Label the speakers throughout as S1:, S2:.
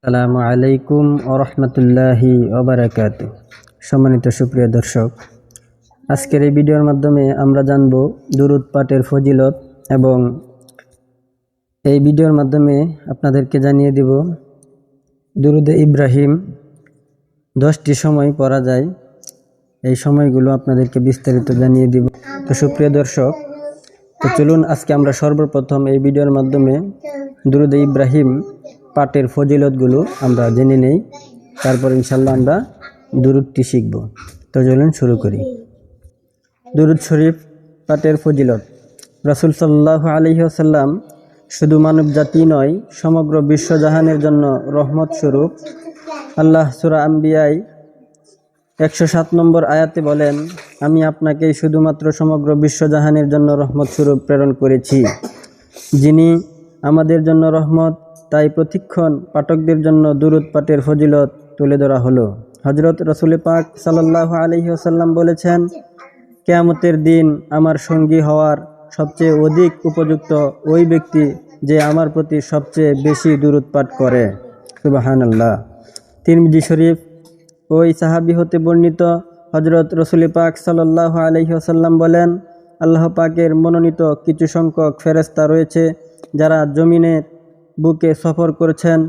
S1: আসসালামু আলাইকুম ওরহমতুল্লাহি ওবারাকাতু। সম্মানিত সুপ্রিয় দর্শক, আজকের এই ভিডিওর মাধ্যমে আমরা জানব দুরূদ পাঠের ফজিলত এবং এই ভিডিওর মাধ্যমে আপনাদেরকে জানিয়ে দিব দুরূদে ইব্রাহিম 10টি সময় পড়া যায়। এই সময়গুলো আপনাদেরকে বিস্তারিত জানিয়ে দিব। তো সুপ্রিয় দর্শক, তো চলুন আজকে আমরা সর্বপ্রথম এই ভিডিওর মাধ্যমে দুরূদে ইব্রাহিম পাঠের ফজিলতগুলো আমরা জেনে নেই, তারপর ইনশাল্লাহ আমরা দুরূদটি শিখব। তো চলুন শুরু করি। দুরূদ শরীফ পাঠের ফজিলত। রাসূল সাল্লাল্লাহু আলাইহি ওয়াসাল্লাম শুধু মানব জাতি নয়, সমগ্র বিশ্বজাহানের জন্য রহমত স্বরূপ। আল্লাহ সূরা আম্বিয়ায় 107 নম্বর আয়াতে বলেন, আমি আপনাকে শুধুমাত্র সমগ্র বিশ্বজাহানের জন্য রহমত স্বরূপ প্রেরণ করেছি। যিনি আমাদের জন্য রহমত, তাই প্রতিক্ষণ পাঠকদের জন্য দুরূদ পাঠের ফজিলত তুলে ধরা হলো। হযরত রাসূল পাক সাল্লাল্লাহু আলাইহি ওয়াসাল্লাম বলেছেন, কিয়ামতের দিন আমার সঙ্গী হওয়ার সবচেয়ে অধিক উপযুক্ত ওই ব্যক্তি যে আমার প্রতি সবচেয়ে বেশি দুরূদ পাঠ করে। সুবহানাল্লাহ। তিরমিজি শরীফ ওই সাহাবী হতে বর্ণিত, হযরত রাসূল পাক সাল্লাল্লাহু আলাইহি ওয়াসাল্লাম বলেন, আল্লাহ পাকের মনোনীত কিছু সংখ্যক ফেরেশতা রয়েছে যারা জমিনের বুকে সফর করেছেন।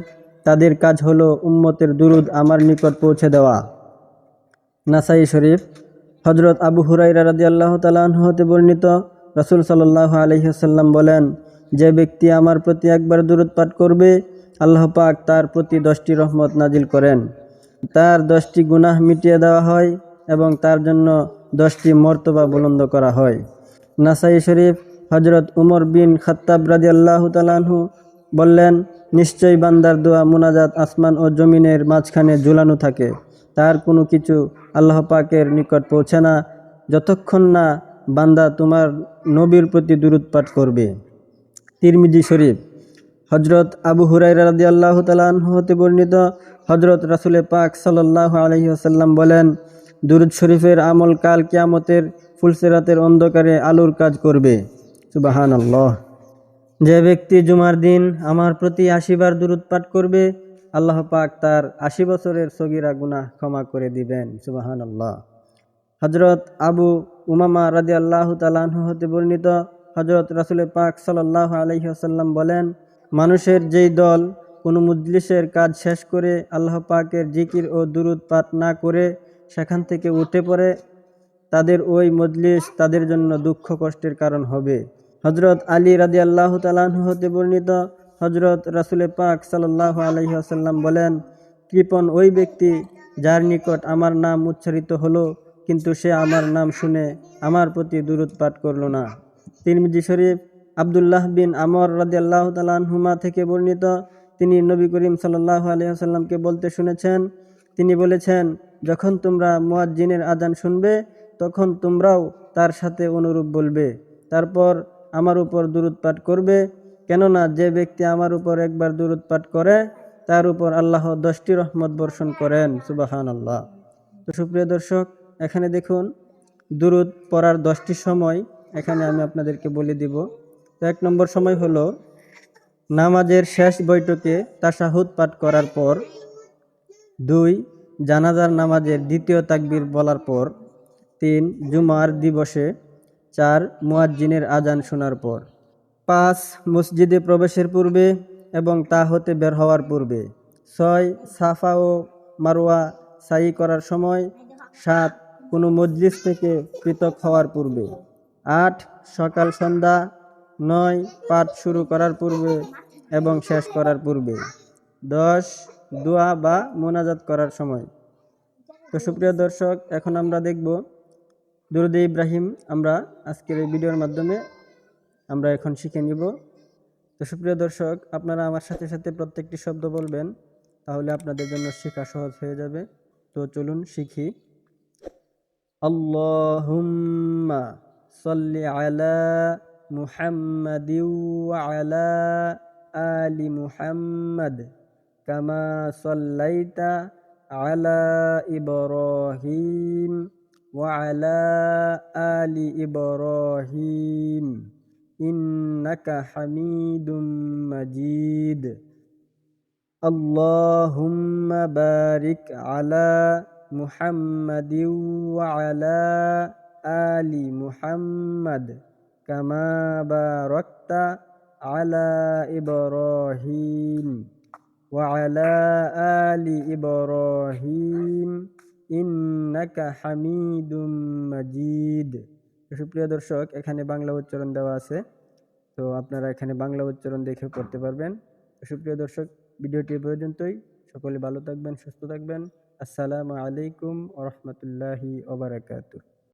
S1: তাদের কাজ হলো উম্মতের দুরূদ আমার নিকট পৌঁছে দেওয়া। নাসাই শরীফ হযরত আবু হুরায়রা রাদিয়াল্লাহু তাআলা আনহু হতে বর্ণিত, রাসূল সাল্লাল্লাহু আলাইহি ওয়াসাল্লাম বলেন, যে ব্যক্তি আমার প্রতি একবার দুরূদ পাঠ করবে, আল্লাহ পাক তার প্রতি 10টি রহমত নাজিল করেন, তার 10টি গুনাহ মিটিয়ে দেওয়া হয় এবং তার জন্য 10টি মর্তবা বুলন্দ করা হয়। নাসাই শরীফ হযরত উমর বিন খাত্তাব রাদিয়াল্লাহু তাআলা আনহু বললেন, নিশ্চয়ই বান্দার দোয়া মুনাজাত আসমান ও জমিনের মাঝখানে ঝুলানো থাকে, তার কোনো কিছু আল্লাহ পাকের নিকট পৌঁছে না যতক্ষণ না বান্দা তোমার নবীর প্রতি দুরূদ পাঠ করবে। তিরমিজি শরীফ হযরত আবু হুরায়রা রাদিয়াল্লাহু তাআলা আনহু হতে বর্ণিত, হযরত রাসূল পাক সাল্লাল্লাহু আলাইহি ওয়াসাল্লাম বলেন, দুরূদ শরীফের আমল কাল কিয়ামতের ফুলসিরাতের অন্ধকারে আলোর কাজ করবে। সুবহানাল্লাহ। যে ব্যক্তি জুমার দিন আমার প্রতি 80 বার দুরূদ পাঠ করবে, আল্লাহ পাক তার 80 বছরের সগীরা গুনাহ ক্ষমা করে দিবেন। সুবহানাল্লাহ। হযরত আবু উমামা রাদিয়াল্লাহু তাআলা আনহু হতে বর্ণিত, হযরত রাসূল পাক সাল্লাল্লাহু আলাইহি ওয়াসাল্লাম বলেন, মানুষের যেই দল কোনো মজলিসের কাজ শেষ করে আল্লাহ পাকের জিকির ও দুরূদ পাঠ না করে সেখান থেকে উঠে পড়ে, তাদের ওই মজলিস তাদের জন্য দুঃখ কষ্টের কারণ হবে। হযরত আলী রাদিয়াল্লাহু তাআলা আনহু হতে বর্ণিত, হযরত রাসূল পাক সাল্লাল্লাহু আলাইহি ওয়াসাল্লাম বলেন, কৃপণ ওই ব্যক্তি যার নিকট আমার নাম উচ্চারিত হলো কিন্তু সে আমার নাম শুনে আমার প্রতি দুরূদ পাঠ করল না। তিরমিজি শরীফ আব্দুল্লাহ বিন আমর রাদিয়াল্লাহু তাআলা আনহুমা থেকে বর্ণিত, তিনি নবী করিম সাল্লাল্লাহু আলাইহি ওয়াসাল্লামকে বলতে শুনেছেন, তিনি বলেছেন, যখন তোমরা মুয়াজ্জিনের আযান শুনবে তখন তোমরাও তার সাথে অনুরূপ বলবে, তারপর আমার উপর দুরূদ পাঠ করবে, কেননা যে ব্যক্তি আমার উপর একবার দুরূদ পাঠ করে তার উপর আল্লাহ 10টি রহমত বর্ষণ করেন। সুবহানাল্লাহ। তো সুপ্রিয় দর্শক, এখানে দেখুন দুরূদ পড়ার 10টি সময় এখানে আমি আপনাদেরকে বলে দিব। তো 1 নম্বর সময় হলো নামাজের শেষ বৈঠকে তাশাহুদ পাঠ করার পর, 2 জানাজার নামাজের দ্বিতীয় তাকবীর বলার পর, 3 জুমার দিবসে, 4 মুয়াজ্জিনের আযান শোনার পর, 5 মসজিদে প্রবেশের পূর্বে এবং তা হতে বের হওয়ার পূর্বে, 6 সাফা ও মারওয়া সাই করার সময়, 7 কোনো মজলিস থেকে পৃথক হওয়ার পূর্বে, 8 সকাল সন্ধ্যা, 9 পাঠ শুরু করার পূর্বে এবং শেষ করার পূর্বে, 10 দোয়া বা মোনাজাত করার সময়। তো সুপ্রিয় দর্শক, এখন আমরা দেখব দুরূদে ইব্রাহিম। আমরা আজকের এই ভিডিওর মাধ্যমে আমরা এখন শিখে নিব। তো সুপ্রিয় দর্শক, আপনারা আমার সাথে সাথে প্রত্যেকটি শব্দ বলবেন, তাহলে আপনাদের জন্য শেখা সহজ হয়ে যাবে। তো চলুন শিখি। আল্লাহুম্মা সাল্লি আলা মুহাম্মাদিন ওয়া আলা আলি মুহাম্মাদ কামা সাল্লাইতা আলা ইব্রাহিম ওয়া আলা আলি ইব্রাহিম ইন্নাকা হামিদুম মাজিদ। আল্লাহুম্মা বারিক আলা মুহাম্মাদিন ওয়া আলা আলি মুহাম্মাদ কামা বারাকতা আলা ইব্রাহিম ওয়া আলা আলি ইব্রাহিম ইন্নাকা হামিদুম মাজিদ। সুপ্রিয় দর্শক, এখানে বাংলা উচ্চারণ দেওয়া আছে, তো আপনারা এখানে বাংলা উচ্চারণ দেখে পড়তে পারবেন। সুপ্রিয় দর্শক, ভিডিওটি এ পর্যন্তই। সকলে ভালো থাকবেন, সুস্থ থাকবেন। আসসালামু আলাইকুম ওয়া রাহমাতুল্লাহি ওয়া বারাকাতুহু।